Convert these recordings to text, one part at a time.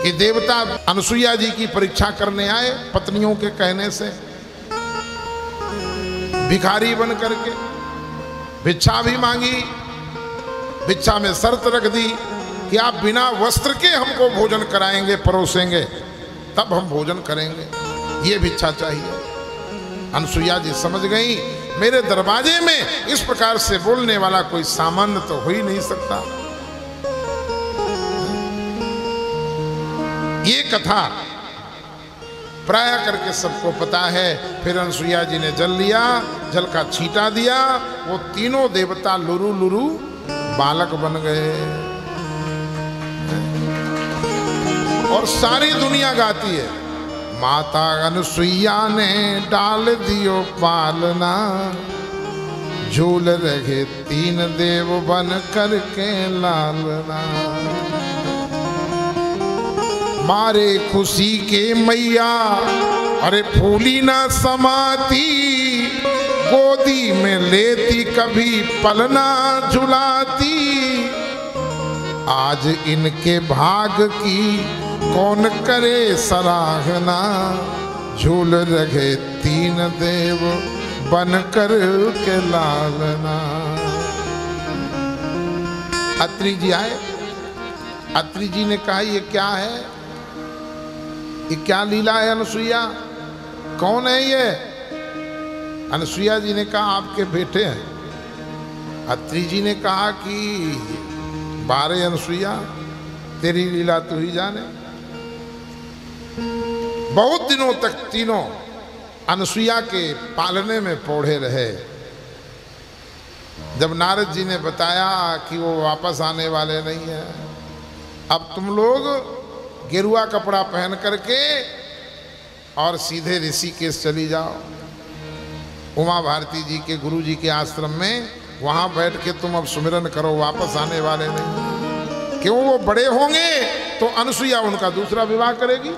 कि देवता अनुसुईया जी की परीक्षा करने आए पत्नियों के कहने से, भिखारी बन करके भिक्षा भी मांगी। भिक्षा में शर्त रख दी कि आप बिना वस्त्र के हमको भोजन कराएंगे, परोसेंगे, तब हम भोजन करेंगे, ये भिक्षा चाहिए। अनुसुईया जी समझ गई मेरे दरवाजे में इस प्रकार से बोलने वाला कोई सामान्य तो हो ही नहीं सकता। ये कथा प्राय करके सबको पता है। फिर अनुसुईया जी ने जल लिया, जल का छींटा दिया, वो तीनों देवता लुरु लुरु बालक बन गए। और सारी दुनिया गाती है, माता अनुसुईया ने डाल दियो पालना, झूल रहे तीन देव बन करके लालना। मारे खुशी के मैया अरे फूली ना समाती, गोदी में लेती कभी पलना झुलाती। आज इनके भाग की कौन करे सराहना, झूल रहे तीन देव बन कर के लालना। अत्रि जी आए। अत्रि जी ने कहा ये क्या है, ये क्या लीला है अनुसुईया, कौन है ये? अनुसुईया जी ने कहा आपके बेटे हैं। अत्रि जी ने कहा कि बारे अनुसुईया तेरी लीला तू ही जाने। बहुत दिनों तक तीनों अनुसुईया के पालने में पौड़े रहे। जब नारद जी ने बताया कि वो वापस आने वाले नहीं है, अब तुम लोग गेरुआ कपड़ा पहन करके और सीधे ऋषिकेश चली जाओ, उमा भारती जी के गुरु जी के आश्रम में, वहां बैठ के तुम अब सुमिरन करो, वापस आने वाले नहीं। क्यों? वो बड़े होंगे तो अनुसुईया उनका दूसरा विवाह करेगी,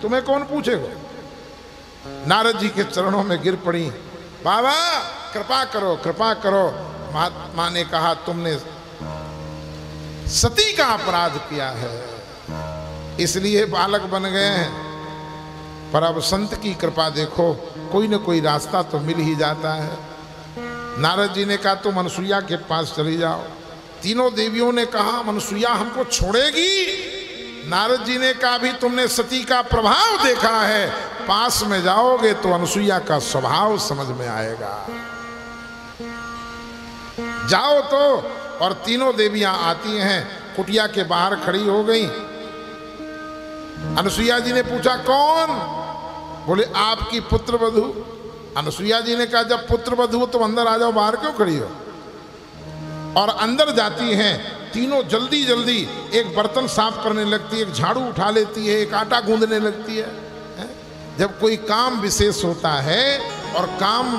तुम्हें कौन पूछेगा। नारद जी के चरणों में गिर पड़ी, बाबा कृपा करो कृपा करो। महात्मा ने कहा तुमने सती का अपराध किया है, इसलिए बालक बन गए हैं, पर अब संत की कृपा देखो, कोई न कोई रास्ता तो मिल ही जाता है। नारद जी ने कहा तुम अनुसुईया के पास चली जाओ। तीनों देवियों ने कहा अनुसुईया हमको छोड़ेगी? नारद जी ने कहा भी तुमने सती का प्रभाव देखा है, पास में जाओगे तो अनुसुईया का स्वभाव समझ में आएगा, जाओ तो। और तीनों देवियां आती हैं, कुटिया के बाहर खड़ी हो गई। अनुसुईया जी ने पूछा कौन? बोले आपकी पुत्र वधू। अनुसुईया जी ने कहा जब पुत्र वधू हो तो अंदर आ जाओ, बाहर क्यों खड़ी हो? और अंदर जाती हैं तीनों, जल्दी जल्दी एक बर्तन साफ करने लगती है, एक झाड़ू उठा लेती है, एक आटा गूंदने लगती है। जब कोई काम विशेष होता है और काम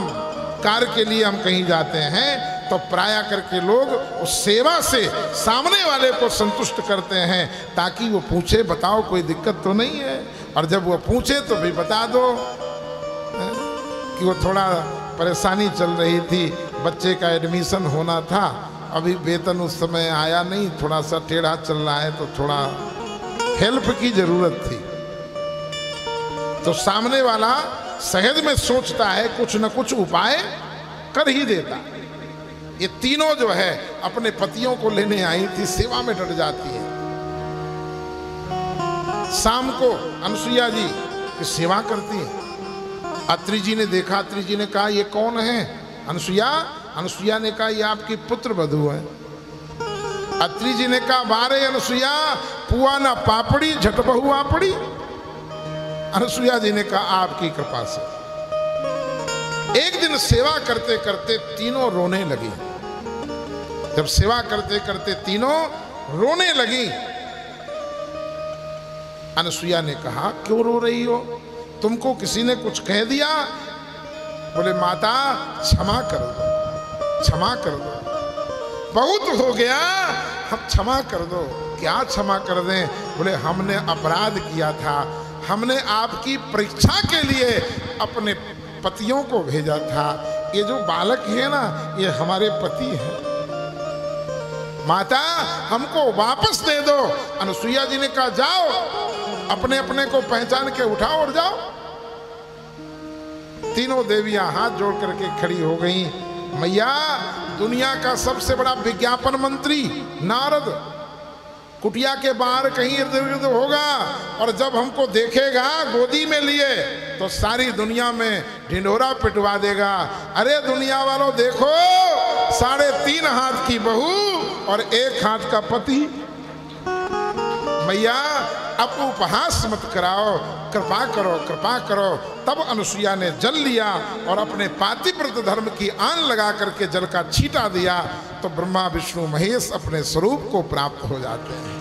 कार्य के लिए हम कहीं जाते हैं तो प्राय करके लोग उस सेवा से सामने वाले को संतुष्ट करते हैं, ताकि वो पूछे बताओ कोई दिक्कत तो नहीं है। और जब वो पूछे तो भी बता दो कि वो थोड़ा परेशानी चल रही थी, बच्चे का एडमिशन होना था, अभी वेतन उस समय आया नहीं, थोड़ा सा टेढ़ा चल रहा है, तो थोड़ा हेल्प की जरूरत थी। तो सामने वाला सहज में सोचता है, कुछ न कुछ उपाय कर ही देता। ये तीनों जो है अपने पतियों को लेने आई थी, सेवा में डट जाती है। शाम को अनुसुईया जी की सेवा करती है। अत्रि जी ने देखा, अत्रि जी ने कहा ये कौन है? अनुसुईया। अनुसुईया ने कहा ये आपकी पुत्र वधू है। अत्रि जी ने कहा बारे अनुसुईया, पुआ ना पापड़ी झट बहु आपड़ी। अनुसुईया जी ने कहा आपकी कृपा से। एक दिन सेवा करते करते तीनों रोने लगी। जब सेवा करते करते तीनों रोने लगी, अनुसुईया ने कहा क्यों रो रही हो, तुमको किसी ने कुछ कह दिया? बोले माता क्षमा कर दो, क्षमा कर दो, बहुत हो गया, हम क्षमा कर दो। क्या क्षमा कर दें? बोले हमने अपराध किया था, हमने आपकी परीक्षा के लिए अपने पतियों को भेजा था, ये जो बालक है ना ये हमारे पति हैं, माता हमको वापस दे दो। अनुसुईया जी ने कहा जाओ अपने अपने को पहचान के उठाओ और जाओ। तीनों देवियां हाथ जोड़ करके खड़ी हो गईं। मैया, दुनिया का सबसे बड़ा विज्ञापन मंत्री नारद कुटिया के बाहर कहीं इर्द गिर्द होगा, और जब हमको देखेगा गोदी में लिए तो सारी दुनिया में ढिंढोरा पिटवा देगा। अरे दुनिया वालों देखो, 3.5 हाथ की बहू और 1 हाथ का पति। मैया, अब उपहास मत कराओ, कृपा करो, कृपा करो। तब अनुसुईया ने जल लिया और अपने पातिव्रत धर्म की आन लगा करके जल का छींटा दिया, तो ब्रह्मा विष्णु महेश अपने स्वरूप को प्राप्त हो जाते हैं।